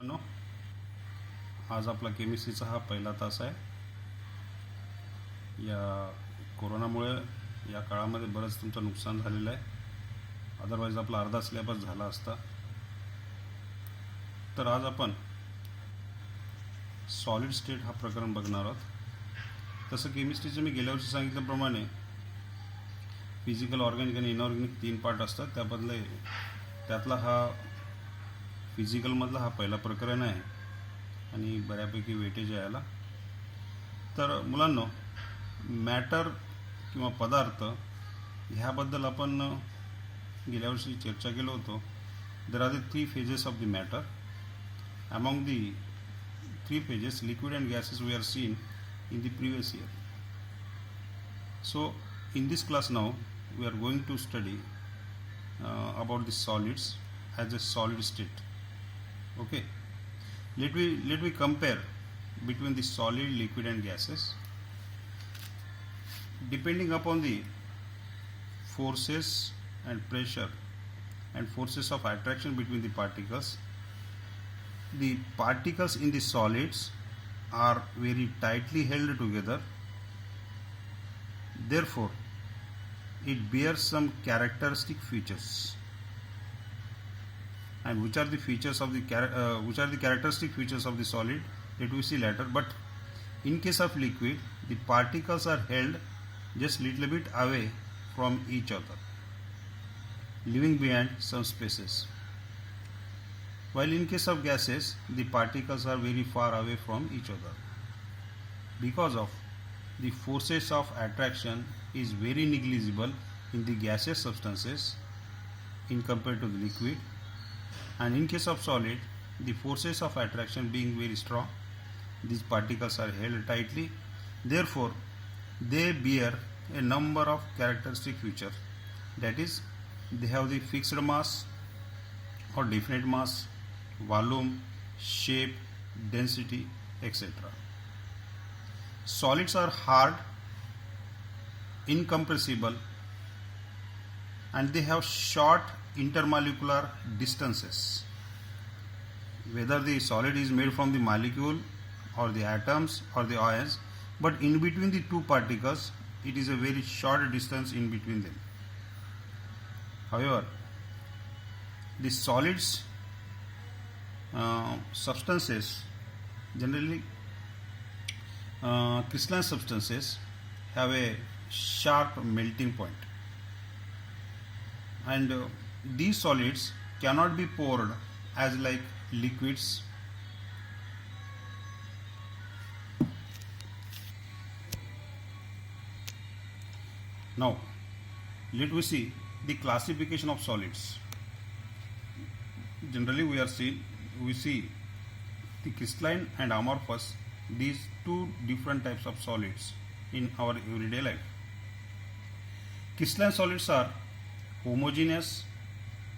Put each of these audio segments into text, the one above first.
No आज आपला केमिस्ट्रीचा हा पहिला तास आहे. या कोरोनामुळे या काळामध्ये बरंच तुमचं नुकसान झालेलं आहे. अदरवाईज आपला अर्धा सिलेबस झाला असता. तर आज आपण सॉलिड स्टेट हा प्रकरण बघणार आहोत. तसं केमिस्ट्रीचं मी गेल्या वर्षी सांगितल्याप्रमाणे फिजिकल, ऑर्गॅनिक आणि इनऑर्गॅनिक 3 पार्ट असतात. त्यातला हा फिजिकलमधला हा पहिला प्रकरण आहे आणि बऱ्यापैकी वेटेज आहे याला. तर मुलांनो, मॅटर किंवा पदार्थ ह्याबद्दल आपण गेल्या वर्षी चर्चा केलो होतो. There are the 3 phases of the matter. Among the 3 phases, liquid and gases we are seen in the previous year. So in this class now we are going to study about the solids as a solid state. Okay, let me compare between the solid, liquid and gases. Depending upon the forces and pressure and forces of attraction between the particles in the solids are very tightly held together. Therefore it bears some characteristic features. And which are the characteristic features of the solid, that we see later. But in case of liquid, the particles are held just little bit away from each other, leaving behind some spaces, while in case of gases the particles are very far away from each other. Because of the forces of attraction is very negligible in the gaseous substances in compared to the liquid, and in case of solid, the forces of attraction being very strong, these particles are held tightly. Therefore they bear a number of characteristic features, that is, they have the fixed mass or definite mass, volume, shape, density, etc. Solids are hard, incompressible, and they have short intermolecular distances. Whether the solid is made from the molecule or the atoms or the ions, but in between the two particles it is a very short distance in between them. However, the solids substances, generally crystalline substances, have a sharp melting point, and these solids cannot be poured as like liquids. Now let we see the classification of solids. Generally we see the crystalline and amorphous, these two different types of solids in our everyday life. Crystalline solids are homogeneous,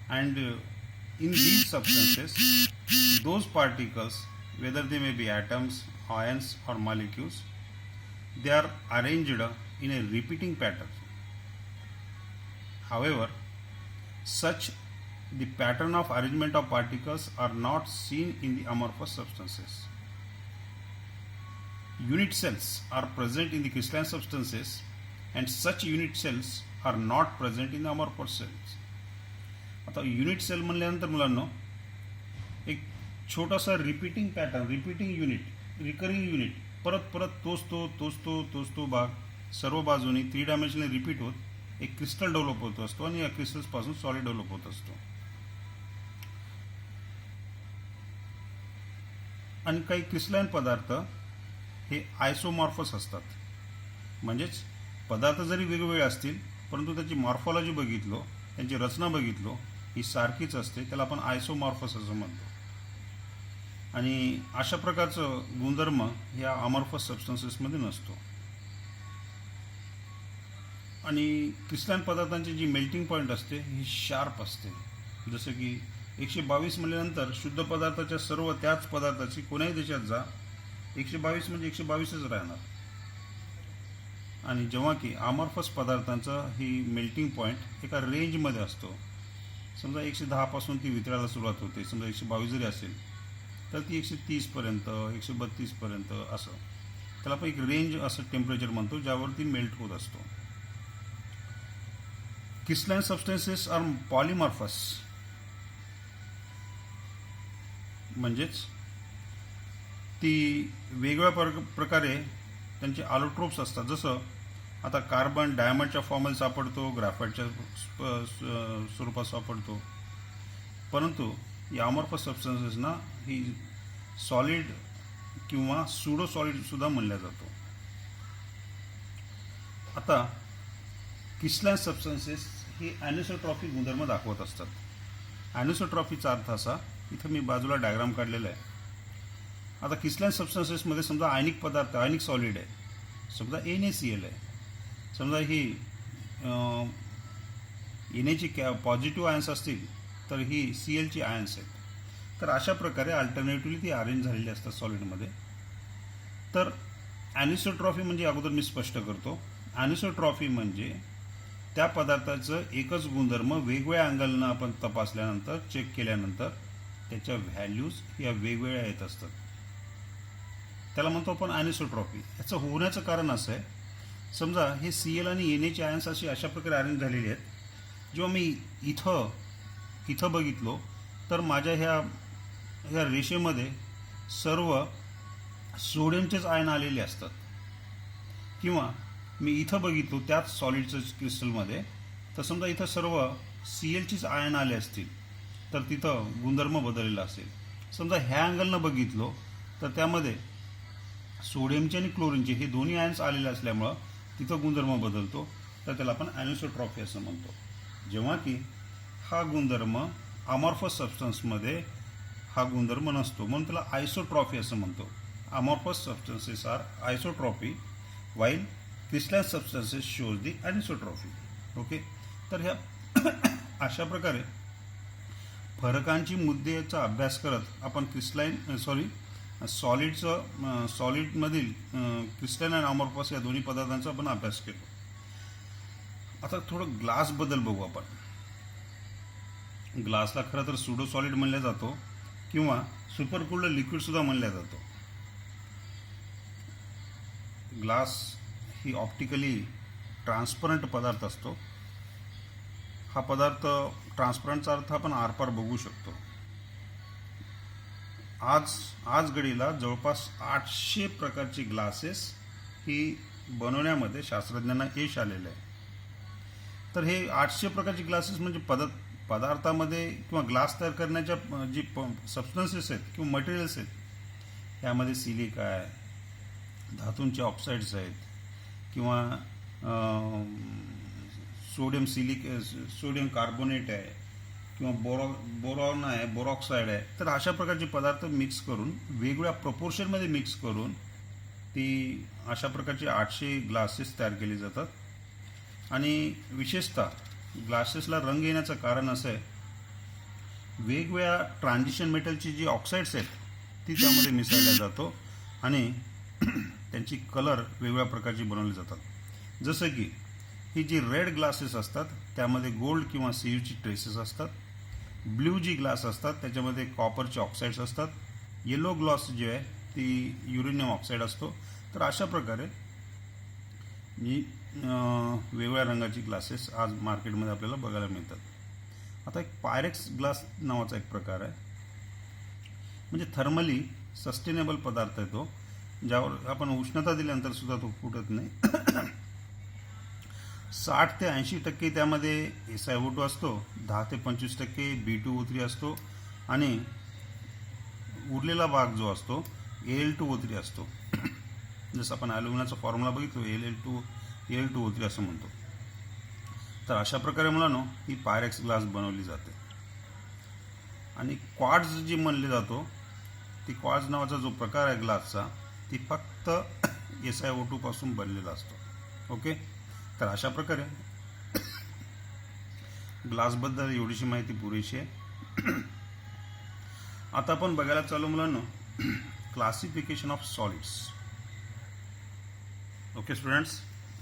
and in these substances those particles, whether they may be atoms, ions or molecules, they are arranged in a repeating pattern. However, the pattern of arrangement of particles are not seen in the amorphous substances. Unit cells are present in the crystalline substances, and such unit cells are not present in the amorphous cells. आता unit sale म्हणल्यानंतर मुलांना एक छोटासा repeating pattern, repeating unit, recurring unit, परत परत तोच तो भाग सर्व बाजूनी 3 डायमेन्शनल रिपीट होत एक क्रिस्टल डेव्हलप होत असतो, आणि या क्रिस्टल्स पासून सॉलिड डेव्हलप होत असतो. आणि काही क्रिस्टलाइन पदार्थ हे आयसोमॉर्फस असतात. म्हणजेच पदार्थ जरी वेगवेगळे असतील परंतु त्याची मॉर्फॉलॉजी बघितलो, त्यांची रचना बघितलो, ही सारखीच असते. त्याला आपण आयसोमॉर्फस असं म्हणतो. आणि अशा प्रकारचं गुणधर्म या अमॉर्फस सबस्टन्सेसमध्ये नसतो. आणि क्रिस्टलाइन पदार्थांची जी मेल्टिंग पॉईंट असते ही शार्प असते. जसं की 122 म्हणल्यानंतर शुद्ध पदार्थाच्या सर्व त्याच पदार्थाची कोण्याही देशात जा, 122 म्हणजे 122च राहणार. आणि जेव्हा की अमॉर्फस पदार्थांचा ही मेल्टिंग पॉईंट एका रेंजमध्ये असतो. समजा 110 पासून ती वितळायला सुरुवात होते. समजा 122 जरी असेल तर ती 130पर्यंत 132पर्यंत असं, त्याला आपण एक रेंज असं टेम्परेचर म्हणतो ज्यावरती मेल्ट होत असतो. क्रिस्टलाइन सबस्टन्सेस आर पॉलिमॉर्फस, म्हणजेच ती वेगवेगळ्या प्रकारे त्यांचे आलोट्रोप्स असतात. जसं आता कार्बन डायमंडच्या फॉर्ममध्ये सापडतो, ग्राफाईटच्या स्वरूपात सापडतो. परंतु या अमॉर्फस सबस्टन्सेसना ही सॉलिड किंवा सुडो सॉलिड सुद्धा म्हणल्या जातो. आता क्रिस्टलाइन सबस्टन्सेस ही ॲनिसोट्रॉफी गुणधर्म दाखवत असतात. ॲनिसोट्रॉफीचा अर्थ असा, इथं मी बाजूला डायग्राम काढलेला आहे. आता क्रिस्टलाइन सबस्टन्सेसमध्ये समजा आयनिक पदार्थ, आयनिक सॉलिड आहे, समजा NaCl आहे. समजा ही Na पॉझिटिव्ह आयन्स असतील तर ही Clची आयन्स आहेत. तर अशा प्रकारे अल्टरनेटिव्हली ती अरेंज झालेली असतात सॉलिडमध्ये. तर ॲनिसोट्रॉफी म्हणजे अगोदर मी स्पष्ट करतो. ॲनिसोट्रॉफी म्हणजे त्या पदार्थाचं एकच गुणधर्म वेगवेगळ्या अँगलनं आपण तपासल्यानंतर, चेक केल्यानंतर त्याच्या व्हॅल्यूज या वेगवेगळ्या येत असतात. त्याला म्हणतो आपण ॲनिसोट्रॉफी. याचं होण्याचं कारण असं आहे, समजा हे Cl आणि Na आयन्स अशा प्रकारे अरेंज झालेले आहेत. जेव्हा मी इथं बघितलो तर माझ्या ह्या रेषेमध्ये सर्व सोडियमचेच आयन आलेले असतात. किंवा मी इथं बघितलो त्याच सॉलिडचं क्रिस्टलमध्ये, तर समजा इथं सर्व Clचीच आयन आले असतील तर तिथं गुणधर्म बदललेला असेल. समजा ह्या अँगलनं बघितलो तर त्यामध्ये सोडियमचे आणि क्लोरीनचे हे दोन्ही आयन्स आलेले असल्यामुळं तिथं गुणधर्म बदलतो. तर त्याला आपण ॲनिसोट्रॉफी असं म्हणतो. जेव्हा की हा गुणधर्म अमॉर्फस सबस्टन्समध्ये हा गुणधर्म नसतो, म्हणून त्याला आयसोट्रॉफी असं म्हणतो. Amorphous substances are isotropy while crystalline substances shows the anisotropy. Okay, तर ह्या अशा प्रकारे फरकांची मुद्द्याचा अभ्यास करत आपण सॉलिडमधील क्रिस्टलाइन आणि अमॉर्फस या दोन्ही पदार्थांचा आपण अभ्यास केला. आता थोडं ग्लासबद्दल बघू आपण. ग्लासला खरं तर सुडो सॉलिड म्हणला जातो किंवा सुपरकूल्ड लिक्विड सुद्धा म्हणला जातो. ग्लास ही ऑप्टिकली ट्रान्सपरंट पदार्थ असतो. हा पदार्थ ट्रान्सपरंटचा अर्थ आपण आरपार बघू शकतो. आज घडीला जवळपास 800 प्रकारची ग्लासेस ही बनवण्यामध्ये शास्त्रज्ञांना यश आलेलं आहे. तर हे 800 प्रकारची ग्लासेस म्हणजे पदार्थामध्ये किंवा ग्लास तयार करण्याच्या जी सबस्टन्सेस आहेत किंवा मटेरियल्स आहेत, ह्यामध्ये सिलिका आहे, धातूंचे ऑक्साईड्स आहेत, किंवा सोडियम कार्बोनेट आहे, किंवा बोरॉन आहे, बोरॉक्साईड आहे. तर अशा प्रकारचे पदार्थ मिक्स करून, वेगवेगळ्या प्रपोर्शनमध्ये मिक्स करून ती अशा प्रकारचे 800 ग्लासेस तयार केले जातात. आणि विशेषतः ग्लासेसला रंग येण्याचं कारण असं आहे, वेगवेगळ्या ट्रान्झिशन मेटलची जी ऑक्साईड्स आहेत ती त्यामध्ये मिसळल्या जातो आणि त्यांची कलर वेगवेगळ्या प्रकारची बनवली जातात. जसं की ही जी रेड ग्लासेस असतात त्यामध्ये गोल्ड किंवा सीयूची ट्रेसेस असतात. ब्ल्यू जी ग्लास असतात त्याच्यामध्ये कॉपरचे ऑक्साईड्स असतात. येलो ग्लास जी आहे ती युरेनियम ऑक्साईड असतो. तर अशा प्रकारे वेगवेगळ्या रंगाची ग्लासेस आज मार्केटमध्ये आपल्याला बघायला मिळतात. आता एक पायरेक्स ग्लास नावाचा एक प्रकार आहे, म्हणजे थर्मली सस्टेनेबल पदार्थ आहे तो, ज्यावर आपण उष्णता दिल्यानंतर सुद्धा तो फुटत नाही. 60 ते 80% त्यामध्ये SiO2 असतो, 10 ते 25% B2O3 असतो आणि उरलेला भाग जो असतो Al2O3 असतो. जसं आपण ॲल्युमिनियमचा फॉर्म्युला बघितलो, Al2O3 असं म्हणतो. तर अशा प्रकारे मुलांनो ही पायरेक्स ग्लास बनवली जाते. आणि क्वार्ट्ज जी म्हणले जातो, ती क्वार्ट्ज नावाचा जो प्रकार आहे ग्लासचा, ती फक्त SiO2 पासून बनलेला असतो. ओके, तर अशा प्रकारे ग्लासबद्दल एवढीशी माहिती पुरेशी आहे. आता आपण बघायला चालू मुलांनो classification of solids. Okay students,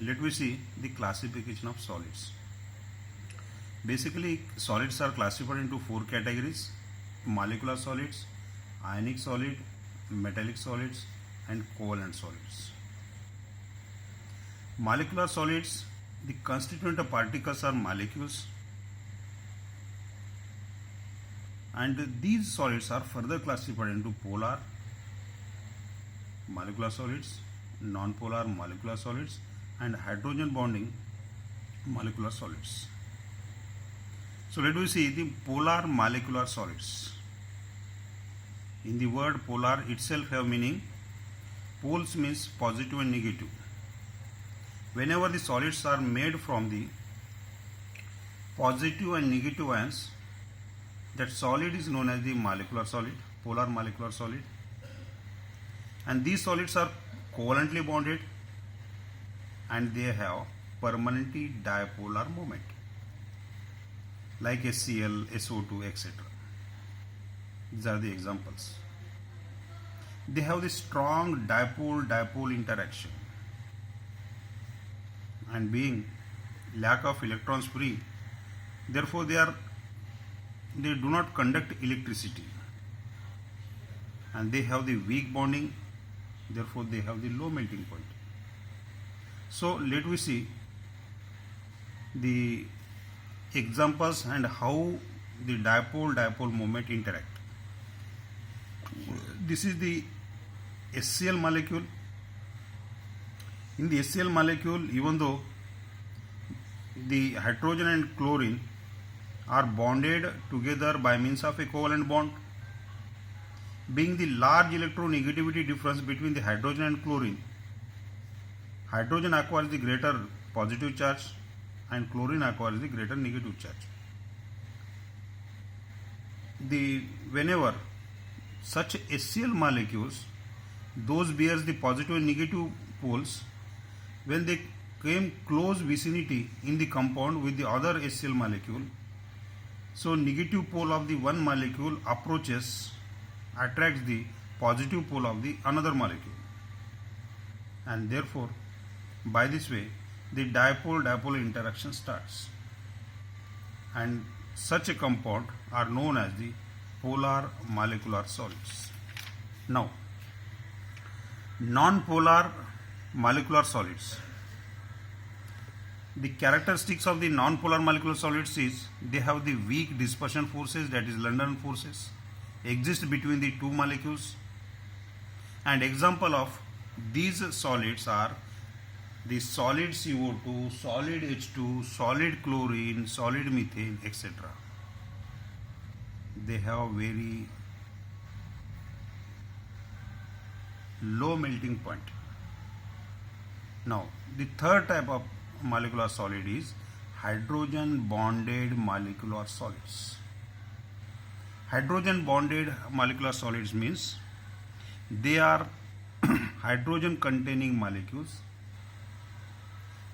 let we see the classification of solids. Basically solids are classified into 4 categories: molecular solids, ionic solid, metallic solids, and covalent solids. Molecular solids, the constituent particles are molecules, and these solids are further classified into polar molecular solids, non-polar molecular solids, and hydrogen bonding molecular solids. So let us see the polar molecular solids. In the word polar itself have meaning. Poles means positive and negative. Whenever the solids are made from the positive and negative ions, that solid is known as the molecular solid, polar molecular solid. And these solids are covalently bonded and they have permanently dipolar moment like HCl, SO2, etc. These are the examples. They have the strong dipole-dipole interaction, and being lack of electrons free, therefore they do not conduct electricity, and they have the weak bonding, therefore they have the low melting point. So let we see the examples and how the dipole-dipole moment interact. This is the HCl molecule. In the HCl molecule, even though the hydrogen and chlorine are bonded together by means of a covalent bond, being the large electronegativity difference between the hydrogen and chlorine, hydrogen acquires the greater positive charge and chlorine acquires the greater negative charge. Whenever such HCl molecules, those bears the positive and negative poles, when they came close vicinity in the compound with the other HCl molecule, so negative pole of the one molecule attracts the positive pole of the another molecule, and therefore by this way the dipole-dipole interaction starts, and such a compound are known as the polar molecular solids. Now, non-polar molecular solids. The characteristics of the non-polar molecular solids is they have the weak dispersion forces, that is London forces, exist between the two molecules, and example of these solids are the solid CO2, solid H2, solid chlorine, solid methane, etc. They have very low melting point. Now, the third type of molecular solid is hydrogen bonded molecular solids. Hydrogen bonded molecular solids means they are hydrogen containing molecules,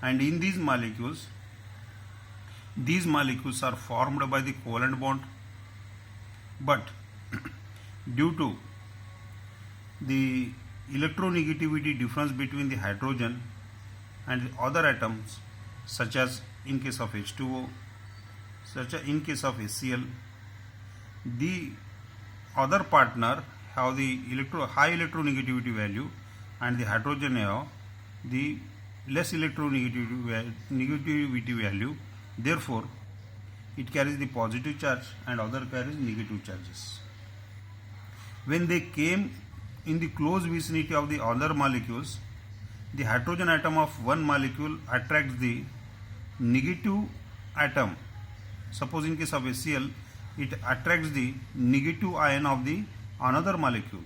and in these molecules are formed by the covalent bond, but due to the electronegativity difference between the hydrogen and the other atoms, such as in case of H2O, such as in case of HCl, the other partner have the high electronegativity value and the hydrogen have the less electronegativity value. Therefore, it carries the positive charge and other carries negative charges. When they came in the close vicinity of the other molecules, the hydrogen atom of one molecule attracts the negative atom. Suppose in case of HCl, it attracts the negative ion of the another molecule.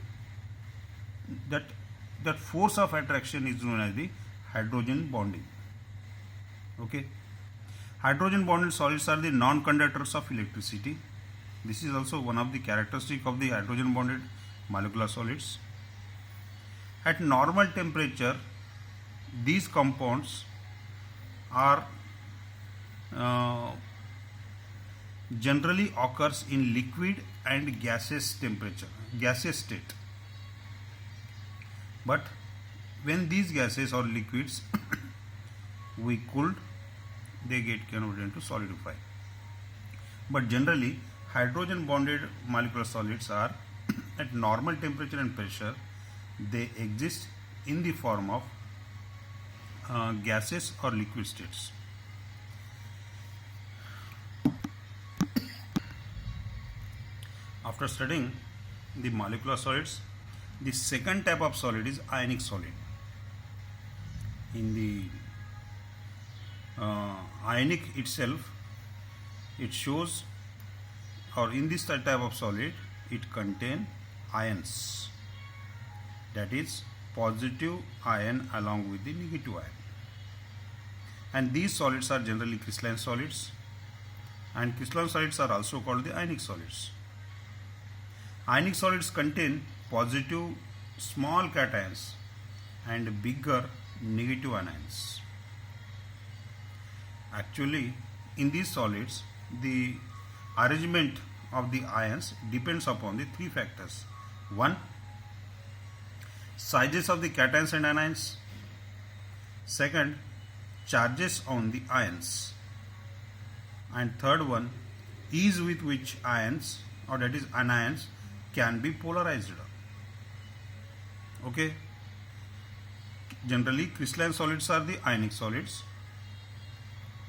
That force of attraction is known as the hydrogen bonding. Okay. Hydrogen bonded solids are the non-conductors of electricity. This is also one of the characteristics of the hydrogen bonded molecular solids. At normal temperature, these compounds are generally occurs in liquid and gaseous state. But when these gases or liquids we cooled, they get converted into solidify. But generally, hydrogen bonded molecular solids are at normal temperature and pressure, they exist in the form of gases or liquid states. After studying the molecular solids, the second type of solid is ionic solid. In the ionic itself, it shows, or in this type of solid, it contain ions, that is positive ion along with the negative ion, and these solids are generally crystalline solids, and crystalline solids are also called the ionic solids. Ionic solids contain positive small cations and bigger negative anions. Actually, in these solids, the arrangement of the ions depends upon the three factors. One, sizes of the cations and anions. Second, charges on the ions. And third one, ease with which ions, or that is anions, can be polarized. Okay. Generally, crystalline solids are the ionic solids,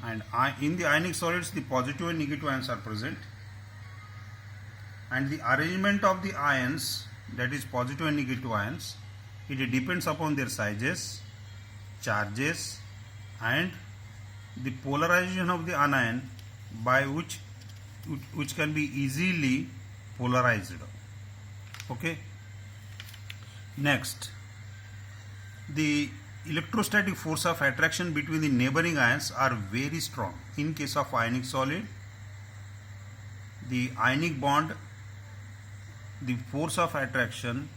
and in the ionic solids, the positive and negative ions are present, and the arrangement of the ions, that is positive and negative ions, it depends upon their sizes, charges, and the polarization of the anion, by which can be easily polarized. Okay. Next, the electrostatic force of attraction between the neighboring ions are very strong. In case of ionic solid, the ionic bond, the force of attraction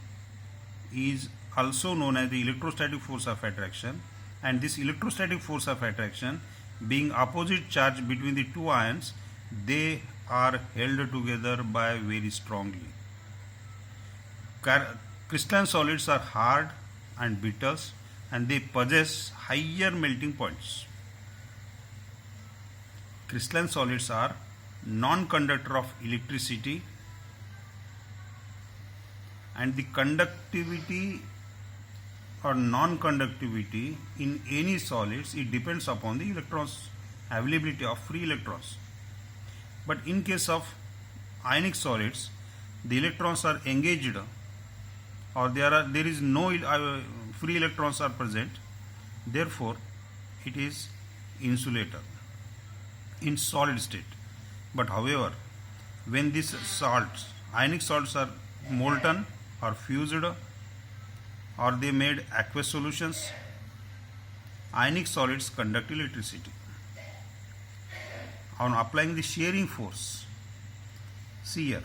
is also known as the electrostatic force of attraction, and this electrostatic force of attraction, being opposite charge between the two ions, they are held together by very strongly. Crystalline solids are hard and brittle, and they possess higher melting points. Crystalline solids are non-conductor of electricity, and the conductivity or non-conductivity in any solids, it depends upon the electrons, availability of free electrons. But in case of ionic solids, the electrons are engaged, or there is no free electrons are present, therefore it is insulator in solid state. But however, when these salts, ionic salts, are molten or fused, or they made aqueous solutions, ionic solids conduct electricity. On applying the shearing force, see here,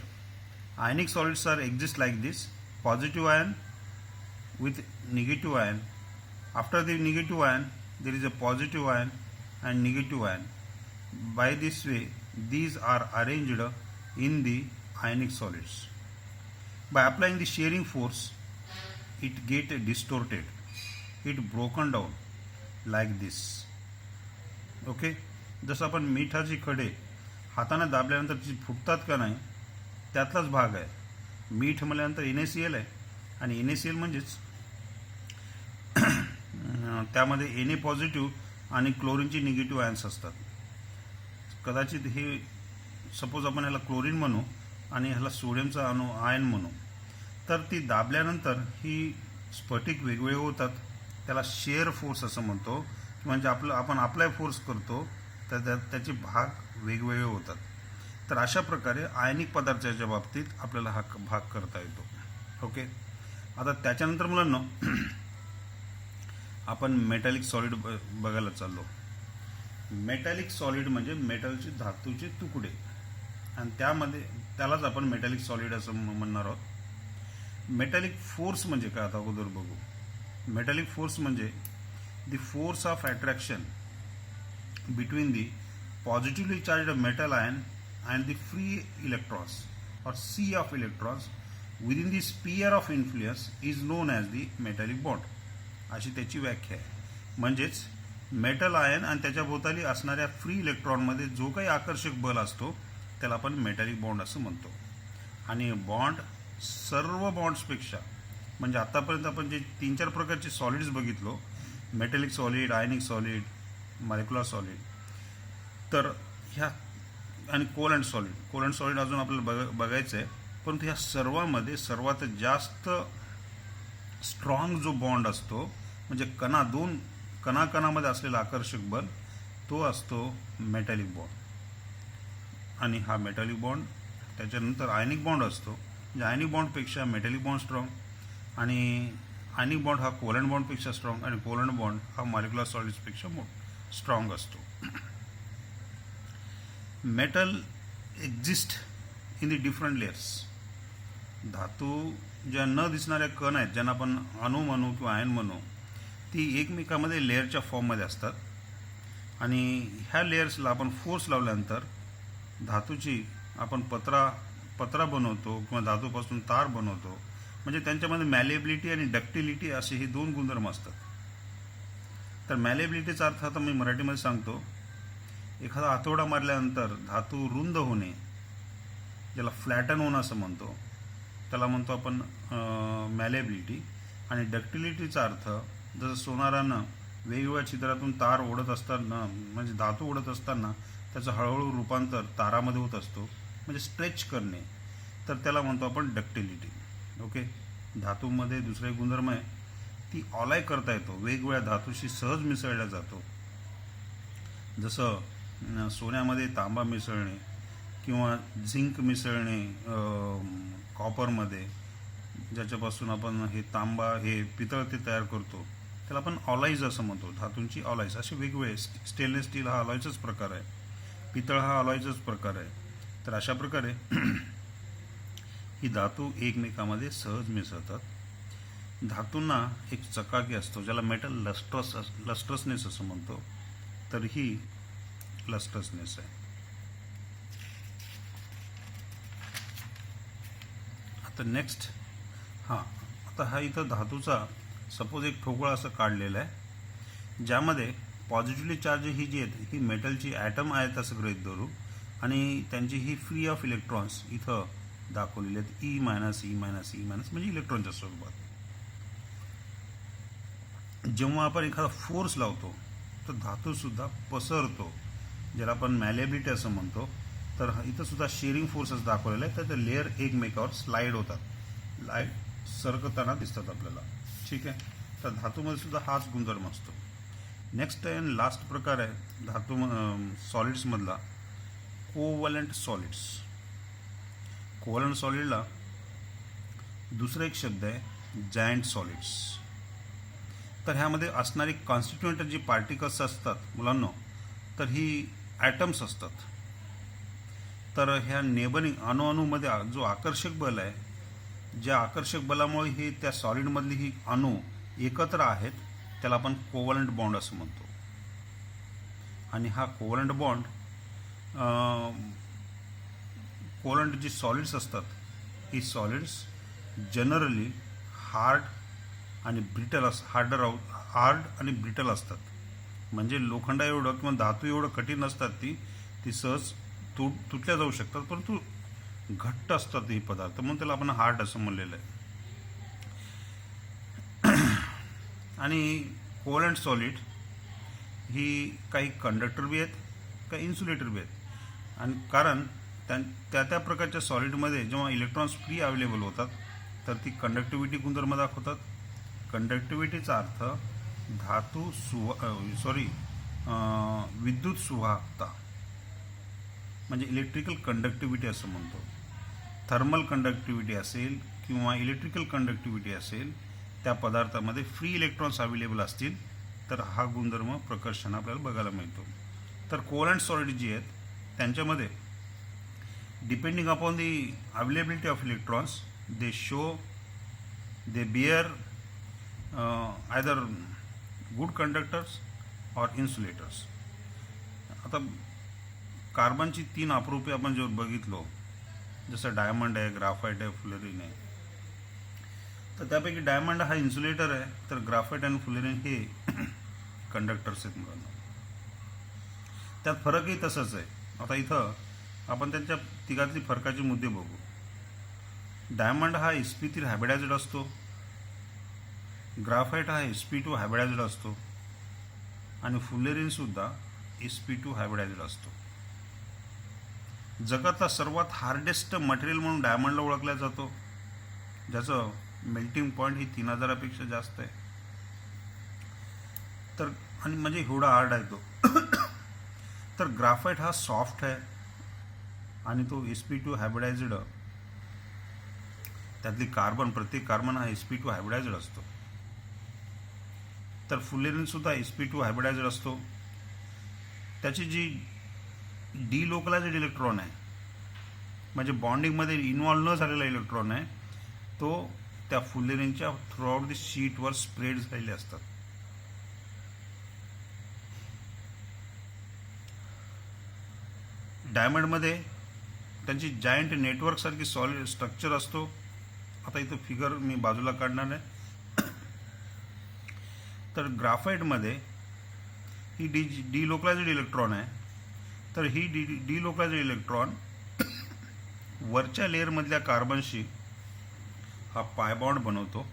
ionic solids are exist like this: positive ion with negative ion. After the negative ion, there is a positive ion and negative ion. By this way, these are arranged in the ionic solids. By applying the shearing force, it get distorted, it broken down like this. Okay. जसं आपण मिठाची खडे हाताने दाबल्यानंतर जी फुटतात का नाही, त्यातलाच भाग आहे. मीठ म्हटल्यानंतर NaCl आहे, आणि NaCl म्हणजेच त्यामध्ये Na पॉझिटिव्ह आणि क्लोरीनची निगेटिव्ह आयन्स असतात. कदाचित हे सपोज आपण ह्याला क्लोरीन म्हणू आणि ह्याला सोडियमचा अणू आयन म्हणू, तर ती दाबल्यानंतर ही स्फटिक वेगवेगळे होतात. त्याला शेअर फोर्स असं म्हणतो, म्हणजे आपण अप्लाय फोर्स करतो तर त्याचे भाग वेगवेगळे होतात. तर अशा प्रकारे आयनिक पदार्थाच्या बाबतीत आपल्याला हा भाग करता येतो. ओके. आता त्याच्यानंतर मुलांना आपण मेटॅलिक सॉलिड बघायला चाललो. मेटॅलिक सॉलिड म्हणजे मेटलचे धातूचे तुकडे, आणि त्यालाच आपण मेटॅलिक सॉलिड असं म्हणणार आहोत. मेटॅलिक फोर्स म्हणजे काय आता अगोदर बघू. मेटॅलिक फोर्स म्हणजे the force of attraction between the positively charged metal ion and the free electrons or sea of electrons within the sphere of influence is known as the metallic bond. अशी त्याची व्याख्या आहे. म्हणजेच metal ion आणि त्याच्या भोवताली असणाऱ्या free इलेक्ट्रॉनमध्ये जो काही आकर्षक बल असतो त्याला आपण मेटॅलिक बॉन्ड असं म्हणतो. आणि बॉन्ड सर्व बॉन्ड्सपेक्षा, म्हणजे आतापर्यंत आपण जे 3-4 प्रकारचे सॉलिड्स बघितलो, metallic solid, ionic solid, molecular solid, तर ह्या आणि कोलंट सॉलिड अजून आपल्याला बघायचं आहे. परंतु ह्या सर्वांमध्ये सर्वात जास्त स्ट्रॉंग जो बॉन्ड असतो, म्हणजे दोन कणामध्ये असलेला आकर्षक बल, तो असतो मेटॅलिक बॉन्ड. आणि हा मेटॅलिक बॉन्ड, त्याच्यानंतर आयनिक बॉन्ड असतो, म्हणजे आयनिक बॉन्डपेक्षा मेटॅलिक बॉन्ड स्ट्रॉंग, आणि आयनिक बॉन्ड हा कोलंट बॉन्डपेक्षा स्ट्रॉंग, आणि कोलंट बॉन्ड हा मॉलिक्युलर सॉलिड्सपेक्षा स्ट्रॉंग असतो. Metal exist in the different layers. धातू ज्या न दिसणाऱ्या कण आहेत, ज्यांना आपण अणू म्हणू किंवा आयन म्हणू, ती एकमेकामध्ये लेअरच्या फॉर्ममध्ये असतात. आणि ह्या लेयर्सला आपण फोर्स लावल्यानंतर धातूची आपण पत्रा बनवतो किंवा धातूपासून तार बनवतो. म्हणजे त्यांच्यामध्ये मॅलेबिलिटी आणि डक्टिलिटी असे हे 2 गुणधर्म असतात. तर मॅलेबिलिटीचा अर्थ आता मी मराठीमध्ये सांगतो. एखादा हातोडा मारल्यानंतर धातू रुंद होणे, ज्याला फ्लॅटन होणं असं म्हणतो, त्याला म्हणतो आपण मॅलेबिलिटी. आणि डक्टिलिटीचा अर्थ, जसं सोनारानं वेगवेगळ्या छिद्रातून तार ओढत असताना, म्हणजे धातू ओढत असताना त्याचं हळूहळू रूपांतर तारामध्ये होत असतो, म्हणजे स्ट्रेच करणे, तर त्याला म्हणतो आपण डक्टिलिटी. ओके. धातूमध्ये दुसरा एक गुणधर्म आहे, ती ऑलाय करता येतो, वेगवेगळ्या धातूशी सहज मिसळला जातो. जसं सोन्यामध्ये तांबा मिसळणे किंवा झिंक मिसळणे कॉपरमध्ये, ज्याच्यापासून आपण हे पितळ ते तयार करतो, त्याला आपण ऑलाईज असं म्हणतो. धातूंची ऑलाईज असे वेगवेगळे. स्टेनलेस स्टील हा ऑलाईजचाच प्रकार आहे, पितळ हा ऑलाईजचाच प्रकार आहे. तर अशा प्रकारे ही धातू एकमेकामध्ये सहज मिसळतात. धातूंना एक चकाकी असतो, ज्याला मेटल लस्ट्रसनेस असं म्हणतो. तर ही लस्ट्रसनेस आहे. आता नेक्स्ट, आता हा इथं धातूचा सपोज एक ठोकळा असं काढलेला आहे, ज्यामध्ये पॉझिटिव्हली चार्ज ही जी आहेत ही मेटलची ॲटम आहेत असं गृहीत धरू, आणि त्यांची ही फ्री ऑफ इलेक्ट्रॉन्स इथं दाखवलेले आहेत, ई मायनस म्हणजे इलेक्ट्रॉनच्या स्वरूपात. जेव्हा आपण एखादा फोर्स लावतो तर धातूसुद्धा पसरतो, ज्याला आपण मॅलेबिलिटी असं म्हणतो. तर इथं सुद्धा शेअरिंग फोर्सेस दाखवलेला आहे, तर ते लेअर एकमेकावर स्लाईड होतात, सरकताना दिसतात आपल्याला. ठीक आहे. तर धातूमध्ये सुद्धा हाच गुणधर्म असतो. नेक्स्ट अँड लास्ट प्रकार आहे धातू सॉलिड्समधला, कोव्हलंट सॉलिड्स. कोव्हलंट सॉलिडला दुसरा एक शब्द आहे जायंट सॉलिड्स. तर ह्यामध्ये असणारी कॉन्स्टिट्युएंट जी पार्टिकल्स असतात मुलांनो, तर ही ॲटम्स असतात. तर ह्या नेबरिंग अणूमध्ये जो आकर्षक बल आहे, ज्या आकर्षक बलामुळे ही त्या सॉलिडमधली ही अणू एकत्र आहेत, त्याला आपण कोव्हलंट बॉन्ड असं म्हणतो. आणि हा कोव्हलंट बॉन्ड, कोव्हलंट जी सॉलिड्स असतात, ही सॉलिड्स जनरली हार्ड आणि ब्रिटल असतात. म्हणजे लोखंडा एवढं किंवा धातू एवढं कठीण असतात, ती सहज तुटल्या जाऊ शकतात, परंतु घट्ट असतात हे पदार्थ, म्हणून त्याला आपण हार्ड असं म्हणलेलं आहे. आणि कोव्हलंट सॉलिड ही काही कंडक्टर बी आहेत, काही इन्सुलेटर बी आहेत. आणि कारण त्या प्रकारच्या सॉलिडमध्ये जेव्हा इलेक्ट्रॉन्स फ्री अवेलेबल होतात, तर ती कंडक्टिव्हिटी गुणधर्म दाखवतात. कंडक्टिव्हिटीचा अर्थ विद्युत सुवाहकता, म्हणजे इलेक्ट्रिकल कंडक्टिव्हिटी असं म्हणतो. थर्मल कंडक्टिव्हिटी असेल किंवा इलेक्ट्रिकल कंडक्टिव्हिटी असेल, त्या पदार्थामध्ये फ्री इलेक्ट्रॉन्स अवेलेबल असतील, तर हा गुणधर्म प्रकर्षाने आपल्याला बघायला मिळतो. तर कोव्हलंट सॉलिड जी आहेत त्यांच्यामध्ये depending upon the availability of electrons, they bear either good conductors और इन्सुलेटर्स. आता कार्बनची 3 अपरूपे आपण जेव्हा बघितलो, जसं डायमंड आहे, ग्राफाईट आहे, फ्लोरीन आहे, तर त्यापैकी डायमंड हा इन्सुलेटर आहे, तर ग्राफाईट आणि फ्लोरीन हे कंडक्टर्स आहेत मुलांना. त्यात फरकही तसंच आहे. आता इथं आपण त्यांच्या तिघातली फरकाचे मुद्दे बघू. डायमंड हा sp3 हायब्रिडायझड असतो, ग्राफाईट हा sp2 हायब्रिडायझड असतो आणि फुलेरिनसुद्धा sp2 हायब्रिडायझड असतो. जगातला सर्वात हार्डेस्ट मटेरियल म्हणून डायमंडला ओळखला जातो, ज्याचं मेल्टिंग पॉईंट ही 3000पेक्षा जास्त आहे. तर आणि म्हणजे एवढा हार्ड आहे तो. तर ग्राफाईट हा सॉफ्ट आहे आणि तो sp2 हायब्रिडायझड, त्यातली कार्बन, प्रत्येक कार्बन हा sp2 हायब्रिडायझड असतो. तर फुलेरिनसुद्धा sp2 हायब्रिडायझड असतो. त्याची जी डिलोकलाइज्ड इलेक्ट्रॉन आहे, म्हणजे बॉन्डिंगमध्ये इन्व्हॉल्व न झालेला इलेक्ट्रॉन आहे, तो त्या फुलेरिनच्या थ्रूआउट द शीटवर स्प्रेड झालेले असतात. डायमंडमध्ये त्यांची जायंट नेटवर्कसारखी सॉलिड स्ट्रक्चर असतो. आता इथं फिगर मी बाजूला काढणार आहे. तर ग्राफाईटमध्ये ही डिलोकलाइज्ड इलेक्ट्रॉन आहे. तर ही डिलोकलाइज्ड इलेक्ट्रॉन वरच्या लेअरमधल्या कार्बनशी हा पाय बॉन्ड बनवतो